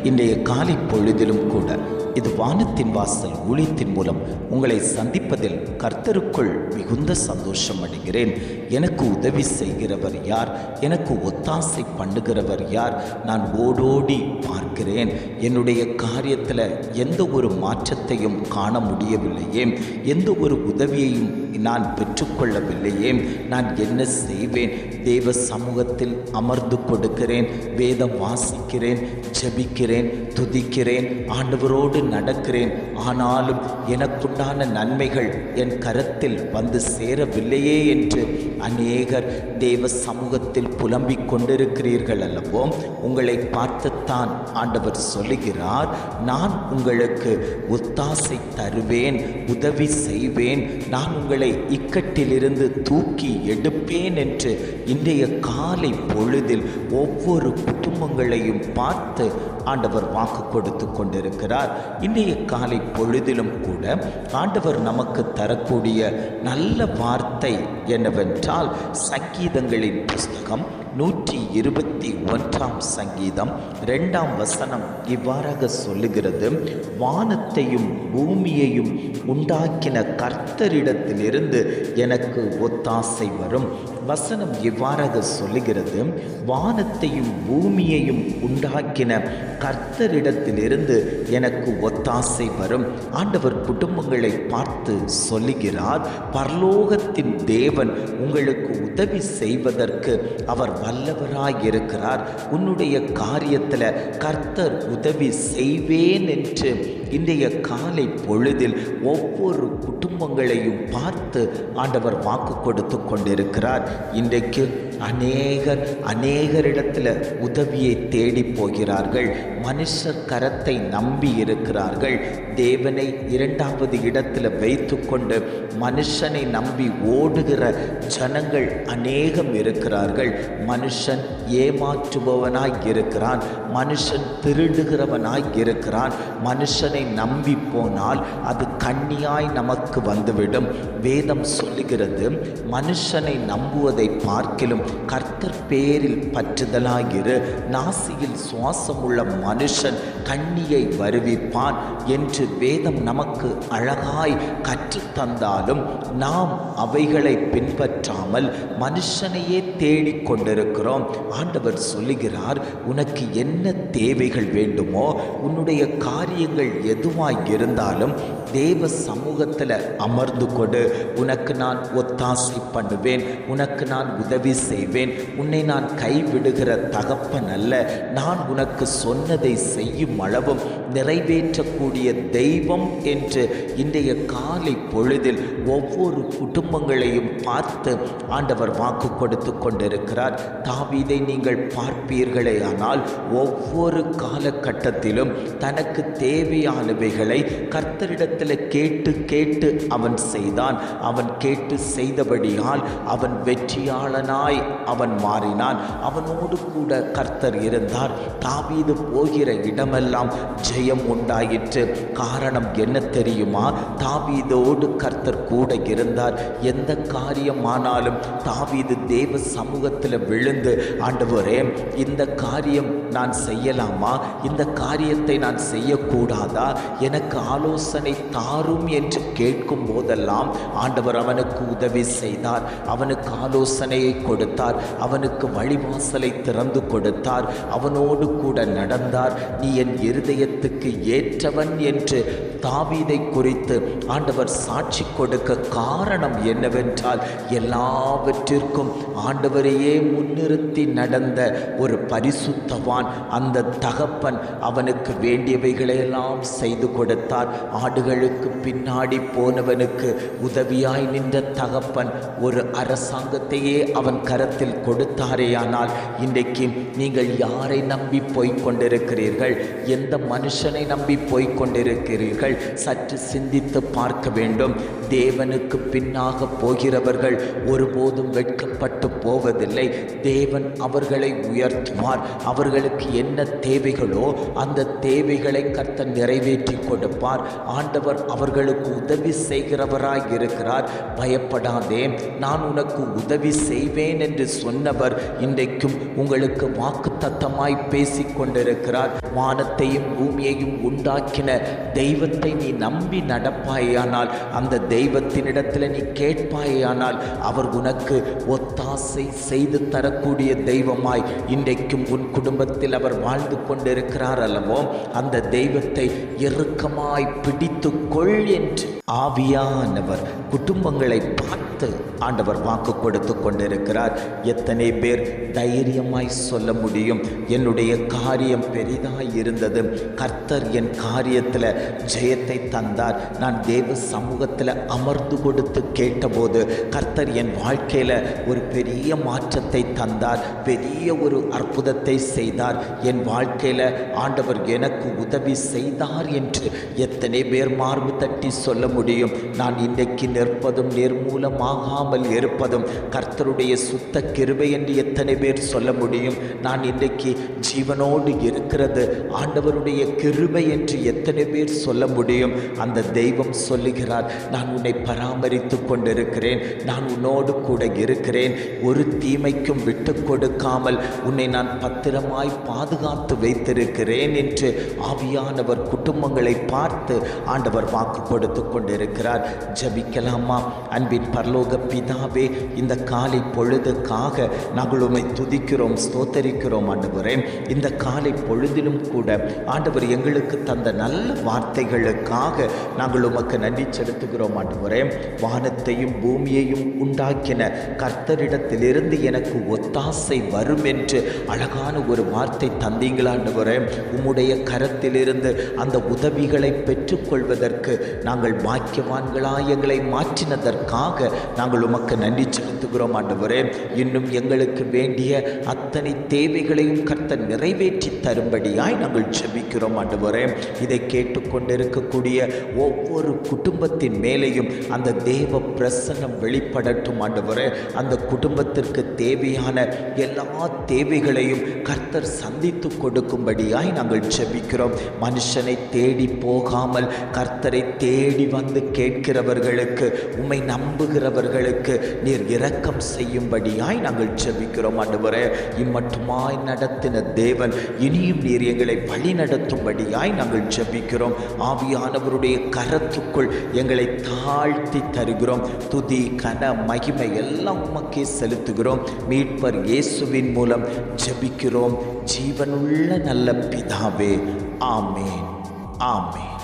இன்றைய காலை பொழுதிலும் கூட இது வானத்தின் வாசல் ஊழியத்தின் மூலம் உங்களை சந்திப்பதில் கர்த்தருக்குள் மிகுந்த சந்தோஷம் அடைகிறேன். எனக்கு உதவி செய்கிறவர் யார்? எனக்கு ஒத்தாசை பண்ணுகிறவர் யார்? நான் ஓடோடி பார்க்கிறேன். என்னுடைய காரியத்தில் எந்த ஒரு மாற்றத்தையும் காண முடியவில்லையே, எந்த ஒரு உதவியையும் நான் பெற்றுக்கொள்ளவில்லையே. நான் என்ன செய்வேன்? தேவ சமூகத்தில் அமர்ந்து கொடுக்கிறேன், வேதம் வாசிக்கிறேன், ஜெபிக்கிறேன், துதிக்கிறேன், ஆண்டவரோடு நடக்கிறேன். ஆனாலும் எனக்குண்டான நன்மைகள் என் கரத்தில் வந்து சேரவில்லையே என்று அநேகர் தேவ சமூகத்தில் புலம்பிக் கொண்டிருக்கிறீர்கள் அல்லவோ? உங்களை பார்த்துத்தான் ஆண்டவர் சொல்லுகிறார், நான் உங்களுக்கு ஒத்தாசை தருவேன், உதவி செய்வேன், நான் உங்களை இக்கட்டிலிருந்து தூக்கி எடுப்பேன் என்று இன்றைய காலை பொழுதில் ஒவ்வொரு குடும்பங்களையும் பார்த்து ஆண்டவர் வாக்கு கொடுத்து கொண்டிருக்கிறார். இன்றைய காலை பொழுதிலும் கூட ஆண்டவர் நமக்கு தரக்கூடிய நல்ல வார்த்தை என்னவென்றால், சங்கீதங்களின் புஸ்தகம் 121 சங்கீதம் 2 வசனம் இவ்வாறாக சொல்லுகிறது, வானத்தையும் பூமியையும் உண்டாக்கின கர்த்தரிடத்திலிருந்து எனக்கு ஒத்தாசை வரும். வசனம் இவ்வாறாக சொல்லுகிறது, வானத்தையும் பூமியையும் உண்டாக்கின கர்த்தரிடத்திலிருந்து எனக்கு ஒத்தாசை வரும். ஆண்டவர் குடும்பங்களை பார்த்து சொல்லுகிறார், பரலோகத்தின் தேவன் உங்களுக்கு உதவி செய்வதற்கு அவர் வல்லவராயிருக்கிறார். உன்னுடைய காரியத்தில் கர்த்தர் உதவி செய்வேன் என்று இன்றைய காலை பொழுதில் ஒவ்வொரு குடும்பங்களையும் பார்த்து ஆண்டவர் வாக்கு கொடுத்து கொண்டிருக்கிறார். இன்றைக்கு அநேகரிடத்தில் உதவியை தேடி போகிறார்கள். மனுஷர் கரத்தை நம்பி இருக்கிறார்கள். தேவனை 2வது இடத்தில் வைத்து கொண்டு மனுஷனை நம்பி ஓடுகிற ஜனங்கள் அநேகம் இருக்கிறார்கள். மனுஷன் ஏமாற்றுபவனாய் இருக்கிறான், மனுஷன் திருடுகிறவனாய் இருக்கிறான். மனுஷனை நம்பி போனால் அது கண்ணியாய் நமக்கு வந்துவிடும். வேதம் சொல்லுகிறது, மனுஷனை நம்புவதை பார்க்கிலும் கர்த்தர் பேரில் பற்றுதலாயிரு, நாசியில் சுவாசமுள்ள மனுஷன் கண்ணியை வருவிப்பான் என்று வேதம் நமக்கு அழகாய் கற்றுத்தந்தாலும் நாம் அவைகளை பின்பற்றாமல் மனுஷனையே தேடிக் கொண்டிருக்கிறோம். ஆண்டவர் சொல்லுகிறார், உனக்கு என்ன தேவைகள் வேண்டுமோ, உன்னுடைய காரியங்கள் எதுவாய் இருந்தாலும் தேவ சமூகத்தில் அமர்ந்து கொடு. உனக்கு நான் ஒத்தாசை பண்ணுவேன், உனக்கு நான் உதவி செய்வேன். உன்னை நான் கைவிடுகிற தகப்பன் அல்ல. நான் உனக்கு சொன்னதை செய்யும் அளவும் நிறைவேற்றக்கூடிய தெய்வம் என்று இன்றைய காலை பொழுதில் ஒவ்வொரு குடும்பங்களையும் பார்த்து ஆண்டவர் வாக்கு கொடுத்து கொண்டிருக்கிறார். தாவீதை நீங்கள் பார்ப்பீர்களே, ஆனால் ஒவ்வொரு காலகட்டத்திலும் தனக்கு தேவையானவைகளை கர்த்தரிடத்தில் கேட்டு கேட்டு அவன் செய்தான். அவன் கேட்டு செய்தபடியால் அவன் வெற்றியாளனாய் அவன் மாறினான். அவனோடு கூட கர்த்தர் இருந்தார். தாவீது போகிற இடமெல்லாம் ஜெயம் உண்டாயிற்று. காரணம் என்ன தெரியுமா? தாவீதோடு கர்த்தர் கூட இருந்தார். எந்த காரியமானாலும் தாவீது தேவ சமூகத்தில் விழுந்து, ஆண்டவரே, இந்த காரியம் நான் செய்யலாமா, இந்த காரியத்தை நான் செய்யக்கூடாதா, எனக்கு ஆலோசனை தாரும் என்று கேட்கும் போதெல்லாம் ஆண்டவர் அவனுக்கு உதவி செய்தார். அவனுக்கு ஆலோசனையை கொடுத்தார், அவனுக்கு வழிவாசலை திறந்து கொடுத்தார், அவனோடு கூட நடந்தார். நீ என் இருதயத்துக்கு ஏற்றவன் என்று தாவீதை குறித்து ஆண்டவர் சாட்சி கொடுக்க காரணம் என்னவென்றால், எல்லாவற்றிற்கும் ஆண்டவரையே முன்னிறுத்தி நடந்த ஒரு பரிசுத்தவான். அந்த தகப்பன் அவனுக்கு வேண்டியவைகளையெல்லாம் செய்து கொடுத்தார். ஆடுகளுக்கு பின்னாடி போனவனுக்கு உதவியாய் நின்ற தகப்பன் ஒரு அரசாங்கத்தையே அவன் கரத்தில் கொடுத்தாரேயானால், இன்றைக்கு நீங்கள் யாரை நம்பி போய்கொண்டிருக்கிறீர்கள்? எந்த மனுஷனை நம்பி போய்கொண்டிருக்கிறீர்கள்? சற்று சிந்தித்து பார்க்க வேண்டும். தேவனுக்கு பின்னாக போகிறவர்கள் ஒருபோதும் வெட்கப்பட்டு போவதில்லை. தேவன் அவர்களை உயர்த்துவார், அவர்களுக்கு அவர்களுக்கு என்ன தேவைகளோ அந்த தேவைகளை கர்த்தர் நிறைவேற்றி கொடுப்பார். ஆண்டவர் அவர்களுக்கு உதவி செய்கிறவராய் இருக்கிறார். பயப்படாதே, நான் உனக்கு உதவி செய்வேன் என்று சொன்னவர் இன்றைக்கும் உங்களுக்கு வாக்குத்தத்தமாய் பேசிக் கொண்டிருக்கிறார். வானத்தையும் பூமியையும் உண்டாக்கின தெய்வத்தை நீ நம்பி நடப்பாயானால், அந்த தெய்வத்தினிடத்தில் நீ கேட்பாயானால், அவர் உனக்கு ஒத்தாசை செய்து தரக்கூடிய தெய்வமாய் இன்றைக்கும் உன் குடும்பத்தில் அவர் வாழ்ந்து கொண்டிருக்கிறார் அல்லவோ. அந்த தெய்வத்தை இறுக்கமாய் பிடித்து கொள் என்று ஆவியானவர் குடும்பங்களை பார்த்து ஆண்டவர் வாக்கு கொடுத்து கொண்டிருக்கிறார். எத்தனை பேர் தைரியமாய் சொல்ல முடியும், என்னுடைய காரியம் பெரிதாய் இருந்தது, கர்த்தர் என் காரியத்தில் ஜெயத்தை தந்தார், நான் தேவ சமூகத்தில் அமர்ந்து கொடுத்து கேட்டபோது கர்த்தர் என் வாழ்க்கையில் ஒரு பெரிய மாற்றத்தை தந்தார், பெரிய ஒரு அற்புதத்தை செய்தார், என் வாழ்க்கையில் ஆண்டவர் எனக்கு உதவி செய்தார் என்று எத்தனை பேர் மார்பு தட்டி சொல்ல முடியும்? நான் இன்றைக்கு நிற்பதும் நிர்மூலமாகாமல் இருப்பதும் கர்த்தருடைய சுத்த கிருபை என்று எத்தனை பேர் சொல்ல முடியும்? நான் இன்றைக்கு ஜீவனோடு இருக்கிறது ஆண்டவருடைய கிருபை என்று எத்தனை பேர் சொல்ல முடியும்? அந்த தெய்வம் சொல்லுகிறார், நான் உன்னை பராமரித்து கொண்டிருக்கிறேன், நான் உன்னோடு கூட இருக்கிறேன், ஒரு தீமைக்கும் விட்டு கொடுக்காமல் உன்னை நான் பத்திரமாய் பாதுகாத்து வைத்திருக்கிறேன் என்று ஆவியானவர் குடும்பங்களை பார்த்து ஆண்டவர் வாக்கு கொடுத்து கொண்டிருக்கிறார். ஜெபிக்கலாமா? அன்பின் பரலோக பிதாவே, இந்த காலை பொழுதுக்காக நாங்கள் உம்மை துதிக்கிறோம், ஸ்தோத்தரிக்கிறோம் ஆண்டவரே. இந்த காலை பொழுதிலும் கூட ஆண்டவர் எங்களுக்கு தந்த நல்ல வார்த்தைகளுக்காக நாங்கள் உமக்கு நன்றி செலுத்துகிறோம் ஆண்டவரே. வானத்தையும் பூமியையும் உண்டாக்கின கர்த்தரிடத்திலிருந்து எனக்கு ஒத்தாசை வரும் என்று அழகான ஒரு வார்த்தை தந்தீங்களா ஆண்டவரே. உம்முடைய கரத்திலிருந்து அந்த உதவிகளை பெற்றுக்கொள்வதற்கு நாங்கள் பாக்கியவான்களாய் எங்களை மாற்றினதற்காக நாங்கள் உமக்கு நன்றி செலுத்துகிறோம் ஆண்டவரே. இன்னும் எங்களுக்கு வேண்டிய அத்தனை தேவைகளையும் கர்த்தர் நிறைவேற்றி தரும்படியாய் நாங்கள் ஜெபிக்கிறோம் ஆண்டவரே. இதை கேட்டுக்கொண்டிருக்கக்கூடிய ஒவ்வொரு குடும்பத்தின் மேலேயும் அந்த தேவ பிரசன்னம் வெளிப்படட்டும் ஆண்டவரே. அந்த குடும்பத்திற்கு தேவையான எல்லா தேவைகளையும் கர்த்தர் சந்தித்து கொடுக்கும்படியாய் நாங்கள் ஜெபிக்கிறோம். மனுஷனை தேடி போகாமல் கர்த்தரை தேடி வந்து கேட்கிறவர்களுக்கு, உம்மை நம்புகிறவர்களுக்கு நீர் இரக்கம் செய்யும்படியாய் நாங்கள் ஜெபிக்கிறோம் ஆண்டவரே. இம்மட்டுமாய் நடத்தின தேவன் இனியும் நீர் எங்களை வழி நடத்தும்படியாய் நாங்கள் ஜெபிக்கிறோம். ஆவியானவருடைய கரத்துக்குள் எங்களை தாழ்த்தி தருகிறோம். துதி கன மகிமை எல்லாம் உமக்கே செலுத்துகிறோம். மீட்பர் இயேசுவின் மூலம் ஜெபிக்கிறோம் ஜீவனுள்ள நல்ல பிதாவே. ஆமேன், ஆமேன்.